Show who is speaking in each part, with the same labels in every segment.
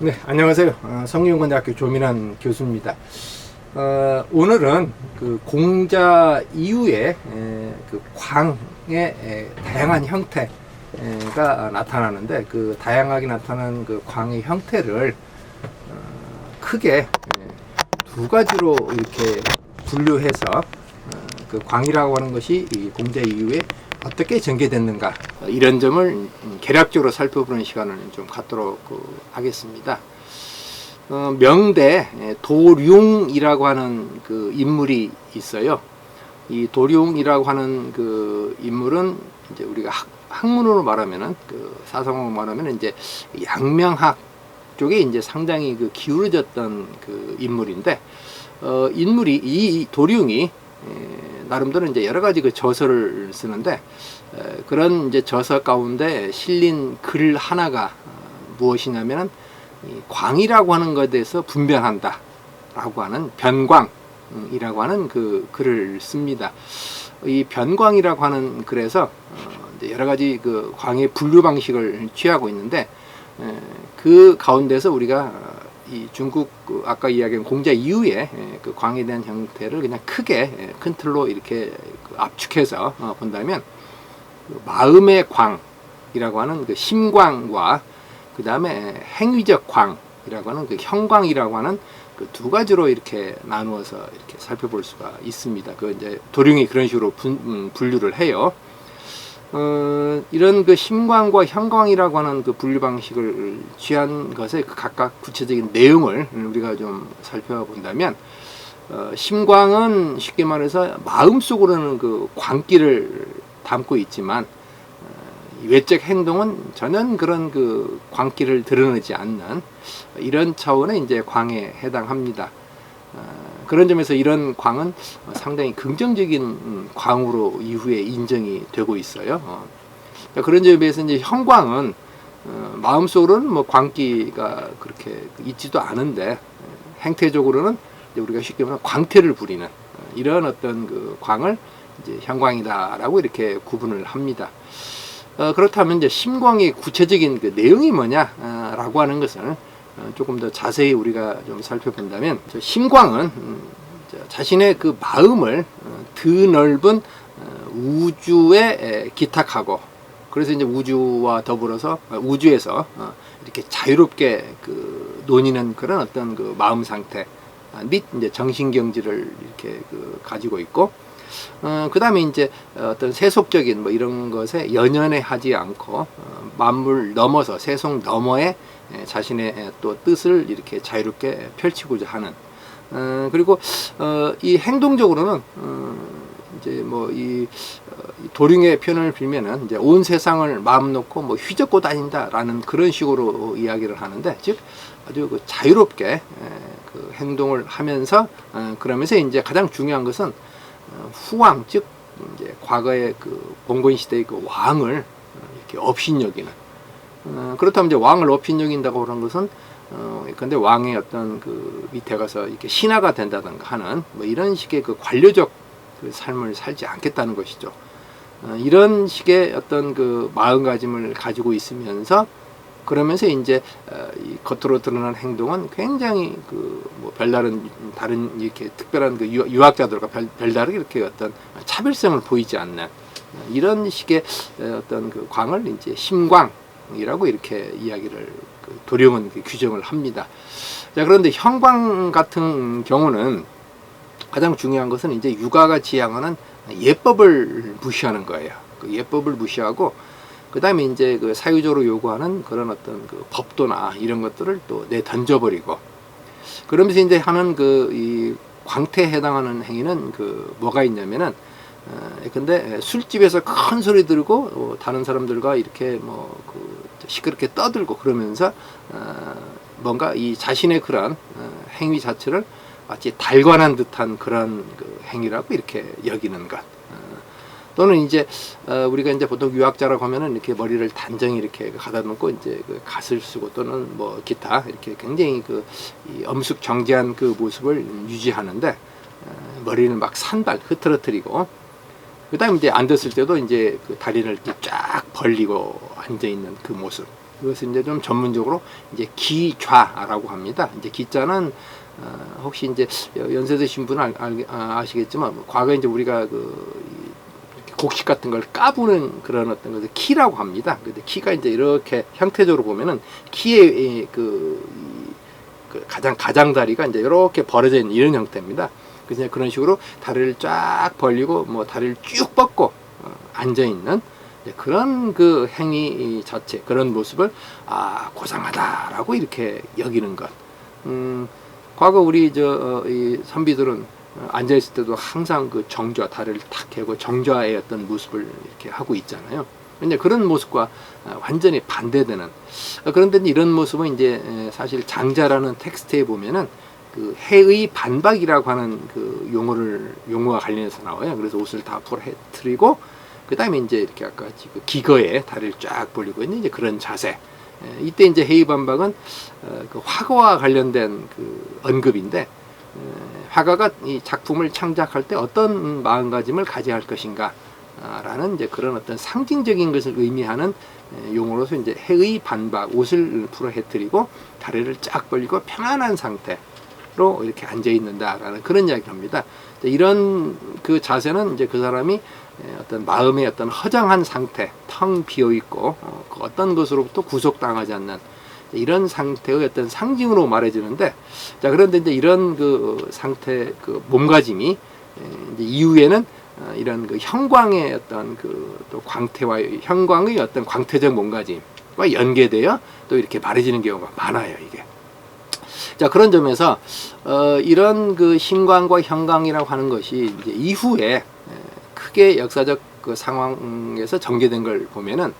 Speaker 1: 네, 안녕하세요. 성균관대학교 조민환 교수입니다. 오늘은 그 공자 이후에 그 광의 다양한 형태가 나타나는데, 그 다양하게 나타난 그 광의 형태를 크게 두 가지로 이렇게 분류해서 그 광이라고 하는 것이 이 공자 이후에 어떻게 전개됐는가, 이런 점을 개략적으로 살펴보는 시간을 좀 갖도록 하겠습니다. 명대 도룡이라고 하는 그 인물이 있어요. 이 도룡이라고 하는 그 인물은 이제 우리가 학문으로 말하면은, 그 사상으로 말하면 이제 양명학 쪽에 이제 상당히 그 기울어졌던 그 인물인데, 인물이 이 도룡이 나름대로 이제 여러 가지 그 저서를 쓰는데, 그런 이제 저서 가운데 실린 글 하나가 무엇이냐면은 이 광이라고 하는 것에 대해서 분별한다라고 하는 변광이라고 하는 그 글을 씁니다. 이 변광이라고 하는 글에서 이제 여러 가지 그 광의 분류 방식을 취하고 있는데, 그 가운데서 우리가 이 중국 아까 이야기한 공자 이후에 그 광에 대한 형태를 그냥 크게 큰 틀로 이렇게 압축해서 본다면, 그 마음의 광이라고 하는 그 심광과 그 다음에 행위적 광이라고 하는 그 형광이라고 하는 그 두 가지로 이렇게 나누어서 이렇게 살펴볼 수가 있습니다. 그 이제 도룡이 그런 식으로 분류를 해요. 이런 그 심광과 형광이라고 하는 그 분류 방식을 취한 것의 그 각각 구체적인 내용을 우리가 좀 살펴본다면, 심광은 쉽게 말해서 마음속으로는 그 광기를 담고 있지만, 외적 행동은 전혀 그런 그 광기를 드러내지 않는 이런 차원의 이제 광에 해당합니다. 그런 점에서 이런 광은 상당히 긍정적인 광으로 이후에 인정이 되고 있어요. 그런 점에 비해서 이제 형광은 마음속으로는 뭐 광기가 그렇게 있지도 않은데, 행태적으로는 이제 우리가 쉽게 말하면 광태를 부리는 이런 어떤 그 광을 이제 형광이다라고 이렇게 구분을 합니다. 그렇다면 이제 심광의 구체적인 그 내용이 뭐냐라고 하는 것을 조금 더 자세히 우리가 좀 살펴본다면, 심광은 자신의 그 마음을 드넓은 우주에 기탁하고, 그래서 이제 우주와 더불어서 우주에서 이렇게 자유롭게 그 논의는 그런 어떤 그 마음 상태 및 이제 정신 경지를 이렇게 그 가지고 있고, 그 다음에 이제 어떤 세속적인 뭐 이런 것에 연연해 하지 않고, 만물 넘어서 세속 너머에 자신의 또 뜻을 이렇게 자유롭게 펼치고자 하는, 그리고 이 행동적으로는 이제 뭐 이 도룡의 표현을 빌면은 이제 온 세상을 마음 놓고 뭐 휘젓고 다닌다라는 그런 식으로 이야기를 하는데, 즉 아주 그 자유롭게 그 행동을 하면서, 그러면서 이제 가장 중요한 것은 후왕, 즉 이제 과거의 그 봉건 시대의 그 왕을 이렇게 업신여기는, 그렇다면 이제 왕을 업신여긴다고 그런 것은 근데 왕의 어떤 그 밑에 가서 이렇게 신하가 된다든가 하는 뭐 이런 식의 그 관료적 그 삶을 살지 않겠다는 것이죠. 이런 식의 어떤 그 마음가짐을 가지고 있으면서, 그러면서 이제 이 겉으로 드러난 행동은 굉장히 그 뭐 별다른 다른 이렇게 특별한 그 유학자들과 별다르게 이렇게 어떤 차별성을 보이지 않는 이런 식의 어떤 그 광을 이제 심광이라고 이렇게 이야기를 그 도룡은 규정을 합니다. 자, 그런데 형광 같은 경우는 가장 중요한 것은 이제 육아가 지향하는 예법을 무시하는 거예요. 그 예법을 무시하고, 그 다음에 이제 그 사유적으로 요구하는 그런 어떤 그 법도나 이런 것들을 또 던져버리고, 그러면서 이제 하는 그 이 광태에 해당하는 행위는 그 뭐가 있냐면은, 근데 술집에서 큰 소리 들고 다른 사람들과 이렇게 뭐 그 시끄럽게 떠들고 그러면서 뭔가 이 자신의 그런 행위 자체를 마치 달관한 듯한 그런 그 행위라고 이렇게 여기는 것. 또는 이제 우리가 이제 보통 유학자라고 하면은 이렇게 머리를 단정히 이렇게 가다놓고 이제 그 갓을 쓰고, 또는 뭐 기타 이렇게 굉장히 그 이 엄숙 정제한 그 모습을 유지하는데, 머리를 막 산발 흐트러뜨리고, 그다음에 이제 앉았을 때도 이제 그 다리를 이렇게 쫙 벌리고 앉아 있는 그 모습. 이것을 이제 좀 전문적으로 이제 기좌라고 합니다. 이제 기자는 혹시 이제 연세 드신 분은 아시겠지만 과거에 이제 우리가 곡식 같은 걸 까부는 그런 어떤 것을 키라고 합니다. 근데 키가 이제 이렇게 형태적으로 보면은 키의 가장다리가 이제 이렇게 벌어져 있는 이런 형태입니다. 그래서 그런 식으로 다리를 쫙 벌리고 뭐 다리를 쭉 뻗고 앉아 있는 그런 그 행위 자체, 그런 모습을 고상하다라고 이렇게 여기는 것. 과거 우리 이 선비들은 앉아 있을 때도 항상 그 정좌, 다리를 탁 개고 정좌의 어떤 모습을 이렇게 하고 있잖아요. 근데 그런 모습과 완전히 반대되는, 그런데 이런 모습은 이제 사실 장자라는 텍스트에 보면은 그 해의 반박이라고 하는 그 용어와 관련해서 나와요. 그래서 옷을 다 풀어뜨리고 그 다음에 이제 이렇게 아까 지금 기거에 다리를 쫙 벌리고 있는 이제 그런 자세. 이때 이제 해의 반박은 그 화가와 관련된 그 언급인데, 화가가 이 작품을 창작할 때 어떤 마음가짐을 가져야 할 것인가 라는 이제 그런 어떤 상징적인 것을 의미하는 용어로서 이제 해의 반박, 옷을 풀어헤뜨리고 다리를 쫙 벌리고 편안한 상태로 이렇게 앉아 있는다라는 그런 이야기를 합니다. 이런 그 자세는 이제 그 사람이 어떤 마음의 어떤 허정한 상태, 텅 비어 있고 그 어떤 것으로부터 구속당하지 않는 이런 상태의 어떤 상징으로 말해지는데, 자, 그런데 이제 이런 그 상태, 그 몸가짐이 이제 이후에는 이런 그 형광의 어떤 그 또 광태와 형광의 어떤 광태적 몸가짐과 연계되어 또 이렇게 말해지는 경우가 많아요, 이게. 자, 그런 점에서 이런 그 신광과 형광이라고 하는 것이 이제 이후에 크게 역사적 그 상황에서 전개된 걸 보면은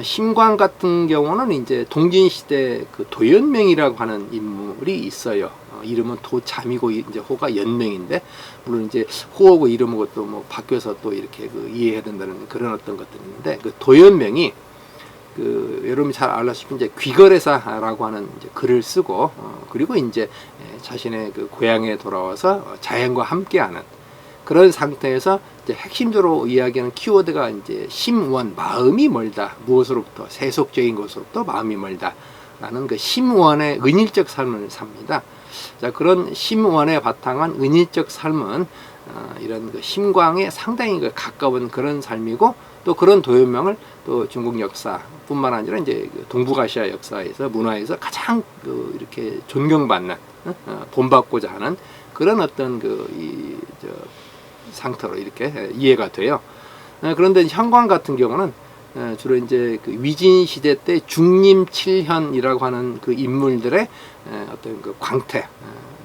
Speaker 1: 신광 같은 경우는 이제 동진시대 그 도연명이라고 하는 인물이 있어요. 이름은 도참이고 이제 호가 연명인데, 물론 이제 호하고 이름하고 또 뭐 바뀌어서 또 이렇게 그 이해해야 된다는 그런 어떤 것들이 있는데, 그 도연명이 그 여러분이 잘 알다시피 이제 귀거래사라고 하는 이제 글을 쓰고 그리고 이제 자신의 그 고향에 돌아와서 자연과 함께하는 그런 상태에서 이제 핵심적으로 이야기하는 키워드가 이제 심원, 마음이 멀다. 무엇으로부터? 세속적인 것으로부터 마음이 멀다. 라는 그 심원의 은일적 삶을 삽니다. 자, 그런 심원에 바탕한 은일적 삶은 이런 그 심광에 상당히 그 가까운 그런 삶이고, 또 그런 도연명을 또 중국 역사뿐만 아니라 이제 동북아시아 역사에서 문화에서 가장 그 이렇게 존경받는, 본받고자 하는 그런 어떤 상태로 이렇게 이해가 돼요. 그런데 형광 같은 경우는 주로 이제 그 위진 시대 때 중림칠현이라고 하는 그 인물들의 어떤 그 광태,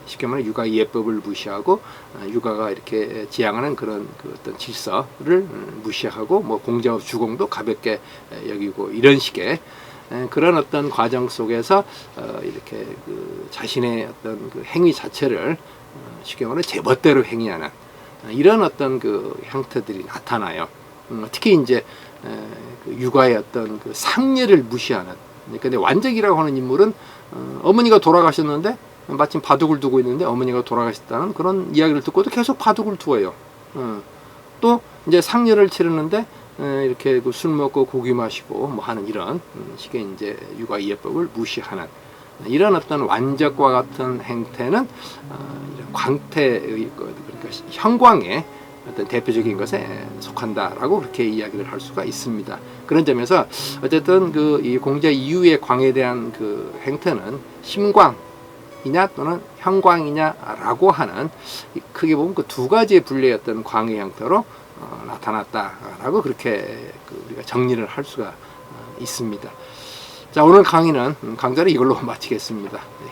Speaker 1: 쉽게 말하면 육아의 예법을 무시하고 육아가 이렇게 지향하는 그런 그 어떤 질서를 무시하고 뭐 공자업 주공도 가볍게 여기고 이런 식의 그런 어떤 과정 속에서 이렇게 그 자신의 어떤 그 행위 자체를 쉽게 말하면 제멋대로 행위하는 이런 어떤 그 형태들이 나타나요. 특히 이제 그 육아의 어떤 그 상례를 무시하는. 근데 완적이라고 하는 인물은 어머니가 돌아가셨는데 마침 바둑을 두고 있는데 어머니가 돌아가셨다는 그런 이야기를 듣고도 계속 바둑을 두어요. 또 이제 상례를 치르는데 이렇게 그 술 먹고 고기 마시고 뭐 하는 이런 식의 이제 육아 예법을 무시하는 이런 어떤 완적과 같은 행태는 이런 광태의 그러니까 형광의 어떤 대표적인 것에 속한다라고 그렇게 이야기를 할 수가 있습니다. 그런 점에서 어쨌든 그 이 공자 이후의 광에 대한 그 행태는 심광이냐 또는 형광이냐라고 하는 크게 보면 그 두 가지의 분류의 어떤 광의 형태로 나타났다라고 그렇게 우리가 정리를 할 수가 있습니다. 자, 오늘 강의는 강좌를 이걸로 마치겠습니다. 네.